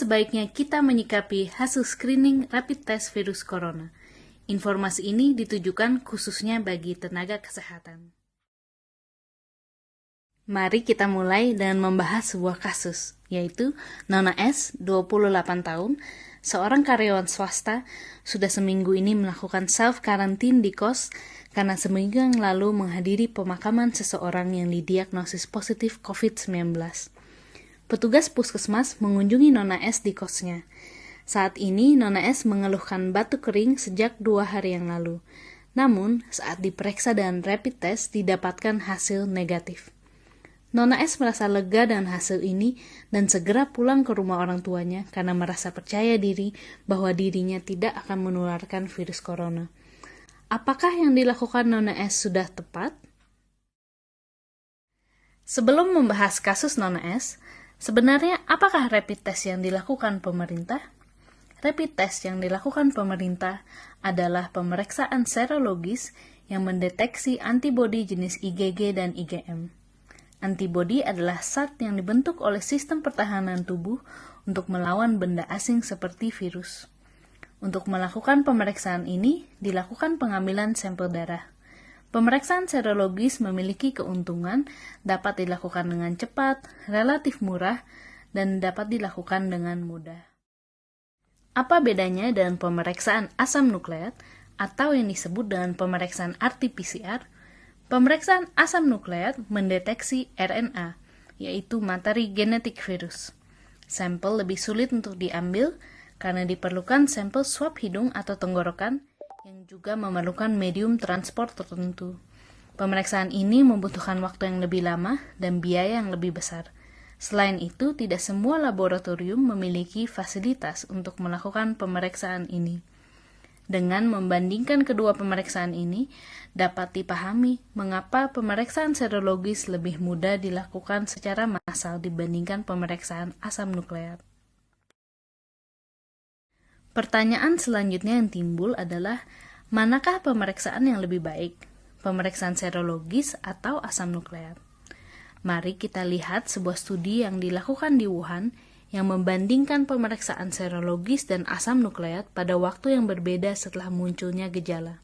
sebaiknya kita menyikapi hasil screening rapid test virus corona. Informasi ini ditujukan khususnya bagi tenaga kesehatan. Mari kita mulai dengan membahas sebuah kasus, yaitu Nona S, 28 tahun, seorang karyawan swasta, sudah seminggu ini melakukan self-quarantine di kos karena seminggu yang lalu menghadiri pemakaman seseorang yang didiagnosis positif COVID-19. Petugas puskesmas mengunjungi Nona S di kosnya. Saat ini, Nona S mengeluhkan batuk kering sejak 2 hari yang lalu. Namun, saat diperiksa dan rapid test, didapatkan hasil negatif. Nona S merasa lega dengan hasil ini dan segera pulang ke rumah orang tuanya karena merasa percaya diri bahwa dirinya tidak akan menularkan virus corona. Apakah yang dilakukan Nona S sudah tepat? Sebelum membahas kasus Nona S, sebenarnya apakah rapid test yang dilakukan pemerintah? Rapid test yang dilakukan pemerintah adalah pemeriksaan serologis yang mendeteksi antibodi jenis IgG dan IgM. Antibodi adalah zat yang dibentuk oleh sistem pertahanan tubuh untuk melawan benda asing seperti virus. Untuk melakukan pemeriksaan ini, dilakukan pengambilan sampel darah. Pemeriksaan serologis memiliki keuntungan, dapat dilakukan dengan cepat, relatif murah, dan dapat dilakukan dengan mudah. Apa bedanya dengan pemeriksaan asam nukleat atau yang disebut dengan pemeriksaan RT-PCR? Pemeriksaan asam nukleat mendeteksi RNA, yaitu materi genetik virus. Sampel lebih sulit untuk diambil karena diperlukan sampel swab hidung atau tenggorokan yang juga memerlukan medium transport tertentu. Pemeriksaan ini membutuhkan waktu yang lebih lama dan biaya yang lebih besar. Selain itu, tidak semua laboratorium memiliki fasilitas untuk melakukan pemeriksaan ini. Dengan membandingkan kedua pemeriksaan ini, dapat dipahami mengapa pemeriksaan serologis lebih mudah dilakukan secara massal dibandingkan pemeriksaan asam nukleat. Pertanyaan selanjutnya yang timbul adalah, manakah pemeriksaan yang lebih baik? Pemeriksaan serologis atau asam nukleat? Mari kita lihat sebuah studi yang dilakukan di Wuhan yang membandingkan pemeriksaan serologis dan asam nukleat pada waktu yang berbeda setelah munculnya gejala.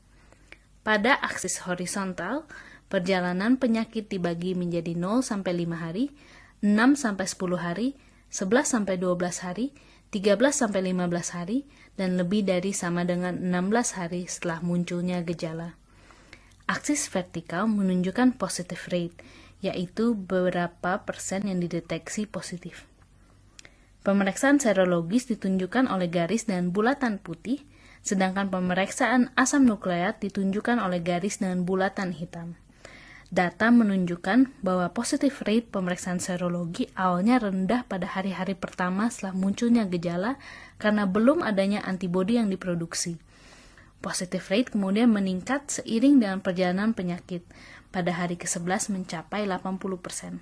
Pada aksis horizontal, perjalanan penyakit dibagi menjadi 0-5 hari, 6-10 hari, 11-12 hari, 13-15 hari, dan lebih dari sama dengan 16 hari setelah munculnya gejala. Aksis vertikal menunjukkan positive rate, yaitu berapa persen yang dideteksi positif. Pemeriksaan serologis ditunjukkan oleh garis dan bulatan putih, sedangkan pemeriksaan asam nukleat ditunjukkan oleh garis dengan bulatan hitam. Data menunjukkan bahwa positive rate pemeriksaan serologi awalnya rendah pada hari-hari pertama setelah munculnya gejala karena belum adanya antibodi yang diproduksi. Positive rate kemudian meningkat seiring dengan perjalanan penyakit. Pada hari ke-11 mencapai 80%.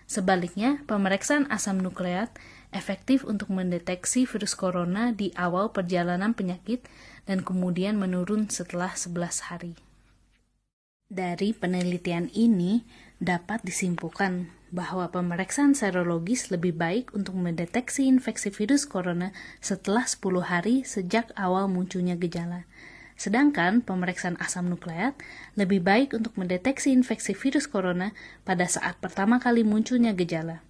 Sebaliknya, pemeriksaan asam nukleat efektif untuk mendeteksi virus corona di awal perjalanan penyakit dan kemudian menurun setelah 11 hari. Dari penelitian ini, dapat disimpulkan bahwa pemeriksaan serologis lebih baik untuk mendeteksi infeksi virus corona setelah 10 hari sejak awal munculnya gejala. Sedangkan pemeriksaan asam nukleat lebih baik untuk mendeteksi infeksi virus corona pada saat pertama kali munculnya gejala.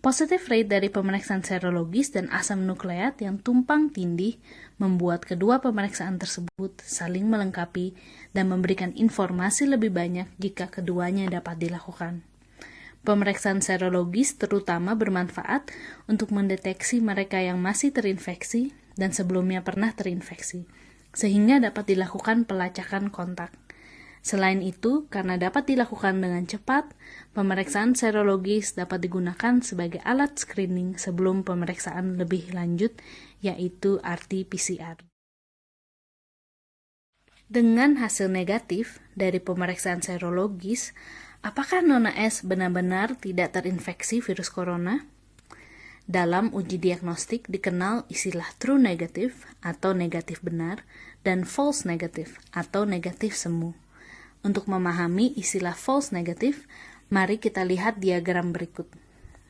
Positive rate dari pemeriksaan serologis dan asam nukleat yang tumpang tindih membuat kedua pemeriksaan tersebut saling melengkapi dan memberikan informasi lebih banyak jika keduanya dapat dilakukan. Pemeriksaan serologis terutama bermanfaat untuk mendeteksi mereka yang masih terinfeksi dan sebelumnya pernah terinfeksi, sehingga dapat dilakukan pelacakan kontak. Selain itu, karena dapat dilakukan dengan cepat, pemeriksaan serologis dapat digunakan sebagai alat screening sebelum pemeriksaan lebih lanjut, yaitu RT-PCR. Dengan hasil negatif dari pemeriksaan serologis, apakah Nona S benar-benar tidak terinfeksi virus corona? Dalam uji diagnostik dikenal istilah true negative atau negatif benar dan false negative atau negatif semu. Untuk memahami istilah false negative, mari kita lihat diagram berikut.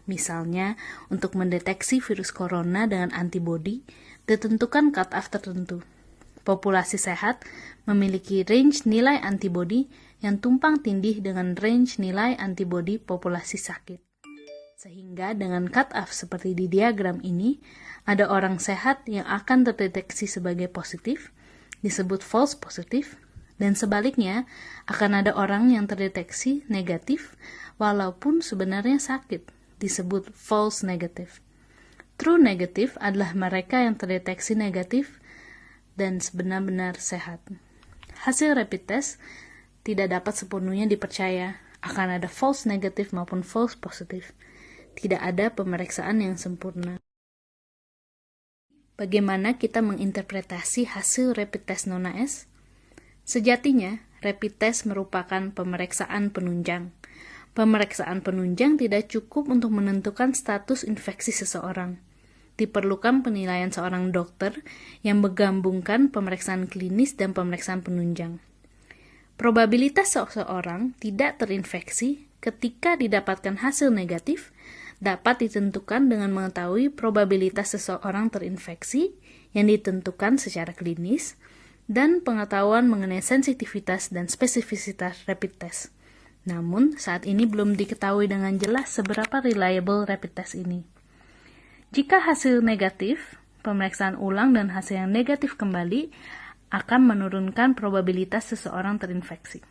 Misalnya, untuk mendeteksi virus corona dengan antibodi, ditentukan cut-off tertentu. Populasi sehat memiliki range nilai antibodi yang tumpang tindih dengan range nilai antibodi populasi sakit. Sehingga dengan cut-off seperti di diagram ini, ada orang sehat yang akan terdeteksi sebagai positif, disebut false positif, dan sebaliknya akan ada orang yang terdeteksi negatif walaupun sebenarnya sakit, disebut false negative. True negative adalah mereka yang terdeteksi negatif dan sebenar-benar sehat. Hasil rapid test tidak dapat sepenuhnya dipercaya, akan ada false negative maupun false positive. Tidak ada pemeriksaan yang sempurna. Bagaimana kita menginterpretasi hasil rapid test non-AS? Sejatinya, rapid test merupakan pemeriksaan penunjang. Pemeriksaan penunjang tidak cukup untuk menentukan status infeksi seseorang. Diperlukan penilaian seorang dokter yang menggabungkan pemeriksaan klinis dan pemeriksaan penunjang. Probabilitas seseorang tidak terinfeksi ketika didapatkan hasil negatif dapat ditentukan dengan mengetahui probabilitas seseorang terinfeksi yang ditentukan secara klinis dan pengetahuan mengenai sensitivitas dan spesifisitas rapid test. Namun, saat ini belum diketahui dengan jelas seberapa reliable rapid test ini. Jika hasil negatif, pemeriksaan ulang dan hasil yang negatif kembali akan menurunkan probabilitas seseorang terinfeksi.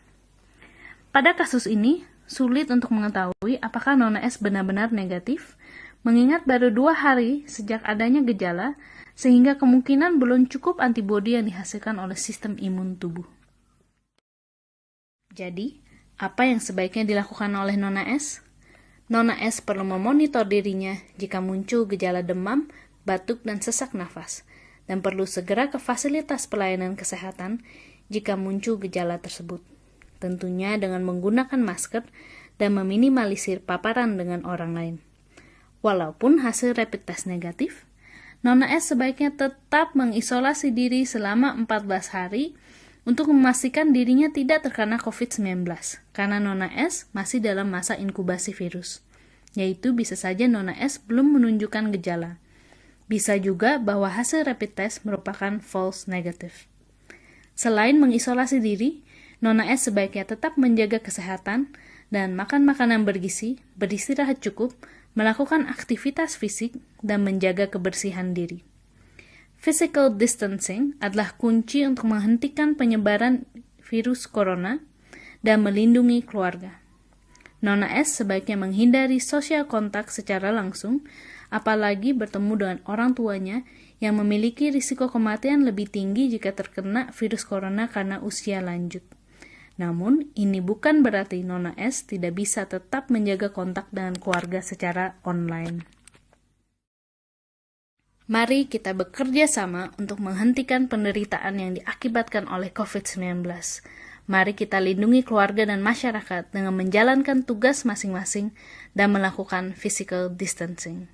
Pada kasus ini, sulit untuk mengetahui apakah non-AS benar-benar negatif, mengingat baru 2 hari sejak adanya gejala, sehingga kemungkinan belum cukup antibodi yang dihasilkan oleh sistem imun tubuh. Jadi, apa yang sebaiknya dilakukan oleh non-AS? Non-AS perlu memonitor dirinya jika muncul gejala demam, batuk, dan sesak nafas, dan perlu segera ke fasilitas pelayanan kesehatan jika muncul gejala tersebut. Tentunya dengan menggunakan masker dan meminimalisir paparan dengan orang lain. Walaupun hasil rapid test negatif, non-AS sebaiknya tetap mengisolasi diri selama 14 hari untuk memastikan dirinya tidak terkena COVID-19, karena non-AS masih dalam masa inkubasi virus, yaitu bisa saja non-AS belum menunjukkan gejala. Bisa juga bahwa hasil rapid test merupakan false negative. Selain mengisolasi diri, non-AS sebaiknya tetap menjaga kesehatan dan makan makanan bergizi, beristirahat cukup, melakukan aktivitas fisik, dan menjaga kebersihan diri. Physical distancing adalah kunci untuk menghentikan penyebaran virus corona dan melindungi keluarga. Non-AS sebaiknya menghindari sosial kontak secara langsung, apalagi bertemu dengan orang tuanya yang memiliki risiko kematian lebih tinggi jika terkena virus corona karena usia lanjut. Namun, ini bukan berarti non-AS tidak bisa tetap menjaga kontak dengan keluarga secara online. Mari kita bekerja sama untuk menghentikan penderitaan yang diakibatkan oleh COVID-19. Mari kita lindungi keluarga dan masyarakat dengan menjalankan tugas masing-masing dan melakukan physical distancing.